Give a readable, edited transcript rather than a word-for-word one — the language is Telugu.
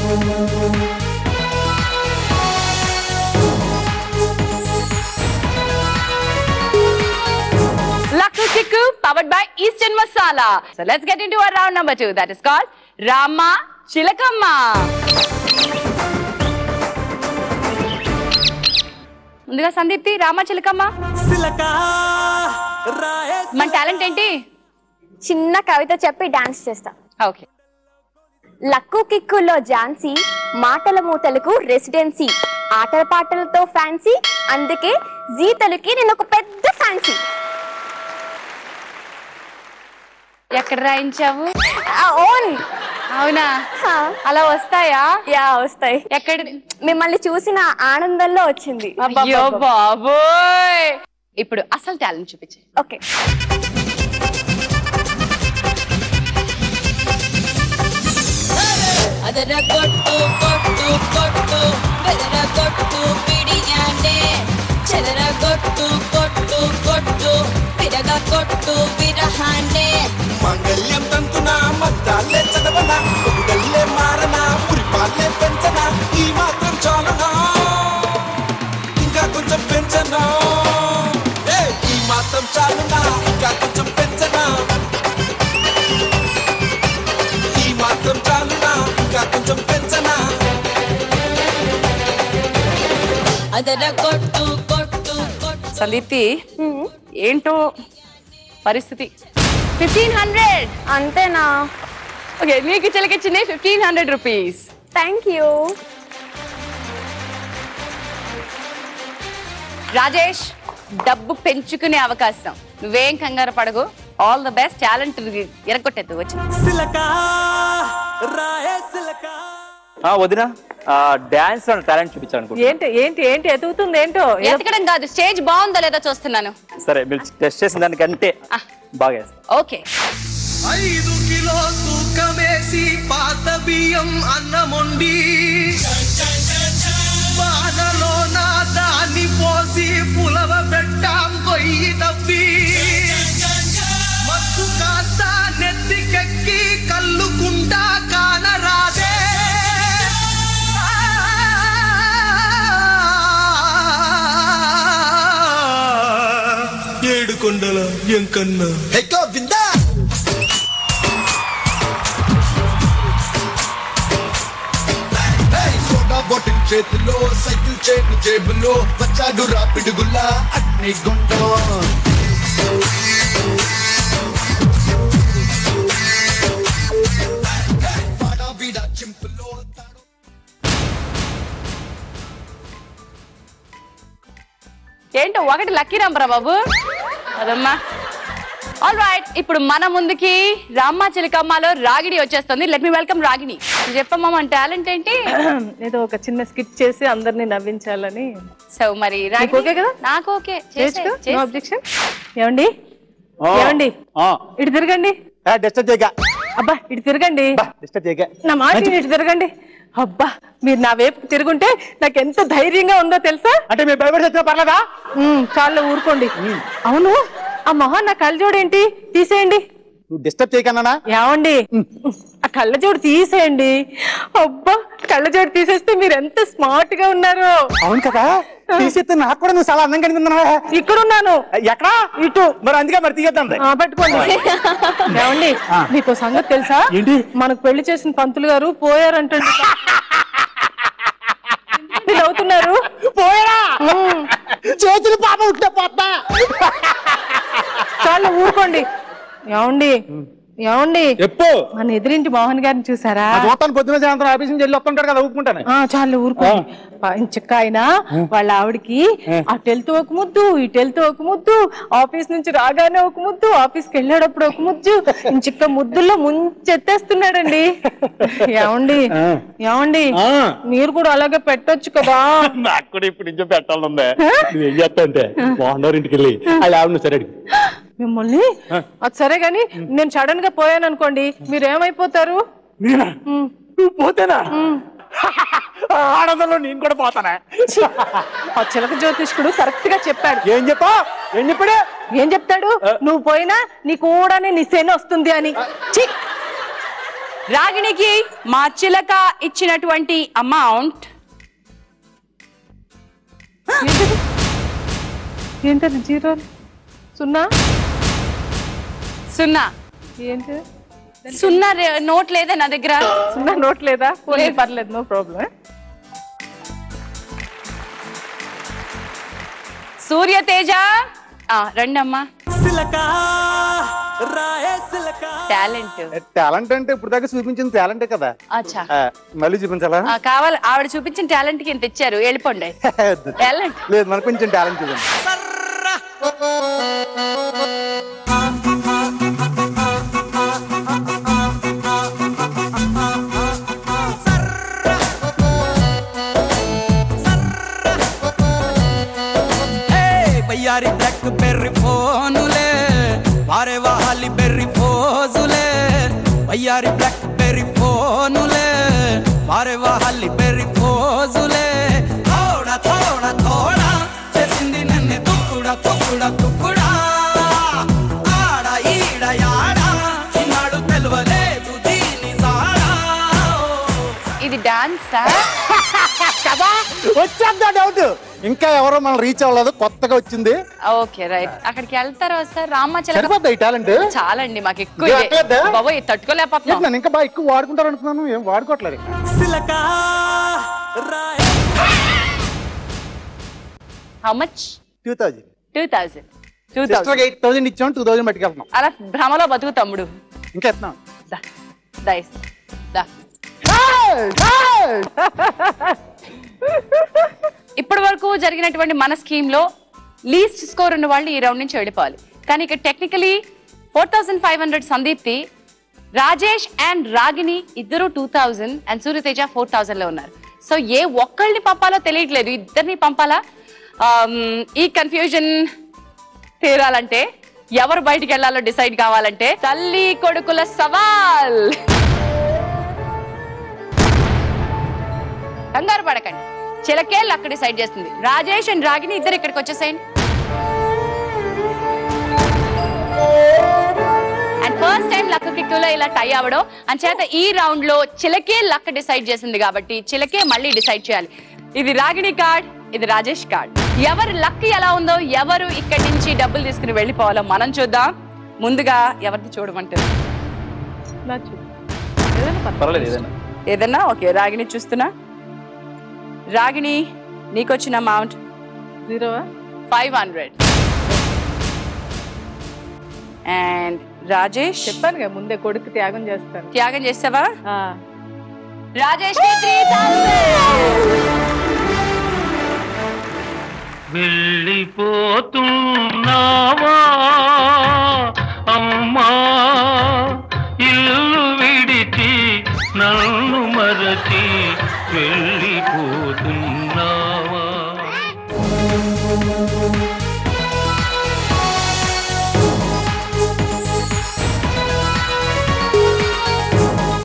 Lakku Kikku powered by Eastern Masala. So let's get into our round number 2. That is called Rama Chilakamma. ముందుగా సందీప్తి రామ చిలకమ్మ మన టాలెంట్ ఏంటి? చిన్న కవిత చెప్పి డాన్స్ చేస్తా. ఓకే. లక్కు కిక్కులో ఝాన్సీ, మాటల మూతలకు రెసిడెన్సీ, ఆటల పాటలతో ఫ్యాన్సీ, అందుకే జీతలకి నేను ఒక పెద్ద ఫ్యాన్సీ. ఎక్కడ రాయించావు? ఓన్. అవునా? అలా వస్తాయా? యా వస్తాయి. ఎక్కడ? మిమ్మల్ని చూసిన ఆనందంలో వచ్చింది. అయ్యో బాబోయ్. ఇప్పుడు అసలు టాలెంట్ చూపించే. ఓకే. ಅದರ ಕೊಟ್ಟು ಕೊಟ್ಟು ಕೊಟ್ಟು ಬೆದರ ಕೊಟ್ಟು ಬಿಡಿಯಾನೆ ಚದರ ಕೊಟ್ಟು ಕೊಟ್ಟು ಕೊಟ್ಟು ಬಿರಗ ಕೊಟ್ಟು ಬಿರಹಾನೆ మంగళ్యం తంతున మద్దాలే చదవన పొగల్లే మారన పురిపాలే పెంచన ఈ మాత్రం చాలనా ఇంకా కొంచెం పెంచనా ఈ మాత్రం చాలనా ఇంకా కొంచెం పెంచనా ఈ మాత్రం చాలనా ఇంకా కొంచెం పెంచనా ಅದರ ಕೊಟ್ಟು ಕೊಟ್ಟು ಕೊಟ್ಟು సందీప్తి ఏంటో పరిస్థితి. 1500 అంతేనా? ఓకే, నీకు చిలకిచ్చింది 1500 రూపీస్. Thank you. రాజేష్, డబ్బు పెంచుకునే అవకాశం. నువ్వేం కంగారు పడగు. All the best. టాలెంట్ ఎరగొట్టేద్దు వచ్చి. వదినా డాన్స్ లో టాలెంట్ చూపించాను. ఏంటి ఏంటి ఏంటి ఎదుగుతుంది? ఏంటో ఎతకడం కాదు, స్టేజ్ బాగుందో లేదో చూస్తున్నాను. సరే, మీరు టెస్ట్ చేసిన దానికంటే బాగా వేస్తా. ఓకే. 5 కిలో తూకమేసి పాత బియ్యం అన్నముండి వానలో నా దాన్ని పోసి పులవ పెట్టాం కొయ్యి తప్పి మత్తు కాస్త నెత్తికెక్కి కల్లుకుంటా కానరాదే ఏడుకొండల ఎంకన్నా గోవిందా బాటిల్ చేతిలో సైకిల్ చైన్ జేబులో వచ్చాడు రా పిడుగులా అగ్ని గుండం ఏంటో ఒకటి లక్కీ నంబరా బాబు? అదమ్మా. ఆల్ రైట్, ఇప్పుడు మన ముందుకి రామ చిలకమ్మలో రాగిణి వచ్చేస్తుంది. Let me welcome Ragini. చెప్పమ్మా మన టాలెంట్ ఏంటి? ఏదో ఒక చిన్న స్కిట్ చేసి అందరినీ నవ్వించాలని. సో మరి ఓకే కదా? నాకు ఓకే. No objection. ఏమండి ఏమండి ఇటు తిరగండి. అబ్బా ఇటు తిరగండి. నా మాట ఇటు తిరగండి. అబ్బా మీరు నా వైపు తిరుగుంటే నాకు ఎంత ధైర్యంగా ఉందో తెలుసా? అంటే మీరు భయపడి పర్లేదా? చాలు ఊరుకోండి. అవును, ఆ మొహం నా కళ్ళజోడేంటి? తీసేయండి. నువ్వు డిస్టర్బ్ చేయకన్నా. ఏమండి ఆ కళ్ళజోడు తీసేయండి. అబ్బా కళ్ళజోడు తీసేస్తే మీరు ఎంత స్మార్ట్ గా ఉన్నారు. అవును కదా, తీసేస్తే నాకు కూడా నువ్వు చాలా అందంగా కనిపిస్తున్నావా? ఇక్కడ ఉన్నాను. ఎక్కడా? ఇటు. మరి అందుకే మరి తీసేద్దాం. పట్టుకోండి. ఏమండి మీకు సంగతి తెలుసా? ఏంటి? మనకు పెళ్లి చేసిన పంతులు గారు పోయారంటండి. అవుతున్నారు. పోయారా? చేతులు పాప ఉంటే పోతా. చాలు ఊరుకోండి. ఏమండి ఏమండి ఎప్పు మన ఎదురింటి మోహన్ గారిని చూసారా? చూస్తాను, పొద్దున సాయంత్రం ఆఫీస్ నుంచి వెళ్ళి వస్తుంటాడు కదా, ఊపుకుంటాను. చాలు ఊరుకోండి. ఇంచక్క ఆయన వాళ్ళ ఆవిడికి అటు వెళ్తూ ఒక ముద్దు, ఇటు వెళ్తూ ఒక ముద్దు, ఆఫీస్ నుంచి రాగానే ఒక ముద్దు, ఆఫీస్కి వెళ్ళేటప్పుడు ఒక ముద్దు, ఇంచక్క ముద్దుల్లో ముంచెత్తేస్తున్నాడండి. ఏమండి ఏమండి మీరు కూడా అలాగే పెట్టొచ్చు కదా? నాకు కూడా ఇప్పుడు ఇంట్లో పెట్టాలందే. నువ్వేం చేస్తా అంటే మోహన్ గారి ఇంటికి వెళ్ళి అలా ఆవిడ సరే మిమ్మల్ని. అది సరే గాని నేను సడన్ గా పోయాను అనుకోండి, మీరేమైపోతారు? నువ్వు పోతేనా? ఆనందంలో నేను కూడా పోతానా? ఆ చిలక జ్యోతిష్కుడు కరెక్ట్ గా చెప్పాడు. ఏం చెప్పా? ఏం చెప్పాడు? ఏం చెప్తాడు? నువ్వు పోయినా నీ కూడా నీ శని వస్తుంది అని. రాగిణికి మా చిలక ఇచ్చినటువంటి అమౌంట్ ఏంటది 0 0 0. ఏంటి 0 నోట్ లేదా నా దగ్గర? 0 నోట్ లేదా? పర్లేదు, నో ప్రాబ్లం. సూర్యతేజ రండి అమ్మా. టాలెంట్ టాలెంట్ అంటే ఇప్పుడు దాకా చూపించిన టాలెంటే కదా. అచ్చా మళ్ళీ చూపించాలా? కావాలి. ఆవిడ చూపించిన టాలెంట్ కి ఇంత ఇచ్చారు, వెళ్ళిపోండి. టాలెంట్ లేదు, మనకు కొంచెం టాలెంట్ చూడండి. బయ్యారి బ్లాక్ బెర్రీ ఫోనులే వారే వాహాలి బెర్రీ ఫోజులే బయ్యారి బ్లాక్ బెర్రీ ఫోనులే వారే వాహాలి బెర్రీ ఫోజులే థోడా థోడా థోడా చేసింది నన్ను తుక్కుడా తుక్కుడా తుక్కుడా ఆడ ఈడ యాడ ఈనాడు తెలవలేదు దీని సాడా. ఇది డాన్సా? వచ్చేద్దా డౌట్. ఇంకా ఎవరో మనం రీచ్ అవ్వలేదు, కొత్తగా వచ్చింది. Okay right. అక్కడికి వెళ్తారా సార్? రామాచలం సరిపోద్దా ఈ టాలెంట్? చాలండి, మాకు ఎక్కువ బాబోయ్ తట్టుకోలేకపోతున్నాం. ఇంకా బాగా ఎక్కువ వాడుకుంటారు అనుకున్నాను, ఏం వాడుకోవట్లేదు. How much? 2000. 2000. 8,000 ఇచ్చాం, 2000 పట్టుకెళ్తున్నాం. అలా భ్రమలో బతుకు తమ్ముడు. ఇంకా ఎత్తున్నాం. ఇప్పటి వరకు జరిగినటువంటి మన స్కీమ్ లో లీస్ట్ స్కోర్ ఉన్న వాళ్ళు ఈ రౌండ్ నుంచి వెళ్ళిపోవాలి. కానీ ఇక్కడ టెక్నికలీ 4500 సందీప్తి, రాజేష్ అండ్ రాగిణి ఇద్దరు 2000 అండ్ సూర్యతేజ 4000 లో ఉన్నారు. సో ఏ ఒక్కళ్ళని పంపాలో తెలియట్లేదు, ఇద్దరిని పంపాలా? ఈ కన్ఫ్యూజన్ తీరాలంటే, ఎవరు బయటికి వెళ్ళాలో డిసైడ్ కావాలంటే తల్లి కొడుకుల సవాల్. కంగారు పడకండి, చిలకే లక్ డిసైడ్ చేస్తుంది. రాజేష్ అండ్ రాగిణి ఇద్దరు ఇక్కడికి వచ్చేసేయండి. అండ్ ఫస్ట్ టైం లక్ కిక్కులో ఇలా టై అవ్వడం అంచేత ఈ రౌండ్ లో చిలకే లక్ డిసైడ్ చేసింది కాబట్టి చిలకే మళ్ళీ డిసైడ్ చేయాలి. ఇది రాగిణి కార్డ్, ఇది రాజేష్ కార్డ్. ఎవరు లక్ ఎలా ఉందో, ఎవరు ఇక్కడి నుంచి డబ్బులు తీసుకుని వెళ్ళిపోవాలో మనం చూద్దాం. ముందుగా ఎవరిని చూడమంటారు? ఏదన్నా ఓకే. రాగిణి చూస్తున్నా. రాగిణి నీకొచ్చిన అమౌంట్ 500. అండ్ రాజేష్ చెప్పాను కదా ముందే, కొడుకు త్యాగం చేస్తాను. త్యాగం చేస్తావా? రాజేష్ 3000. వెళ్ళిపోతున్నావా అమ్మా ఇల్లు విడిచి నన్ను మరచి వెళ్ళిపోతున్నావా?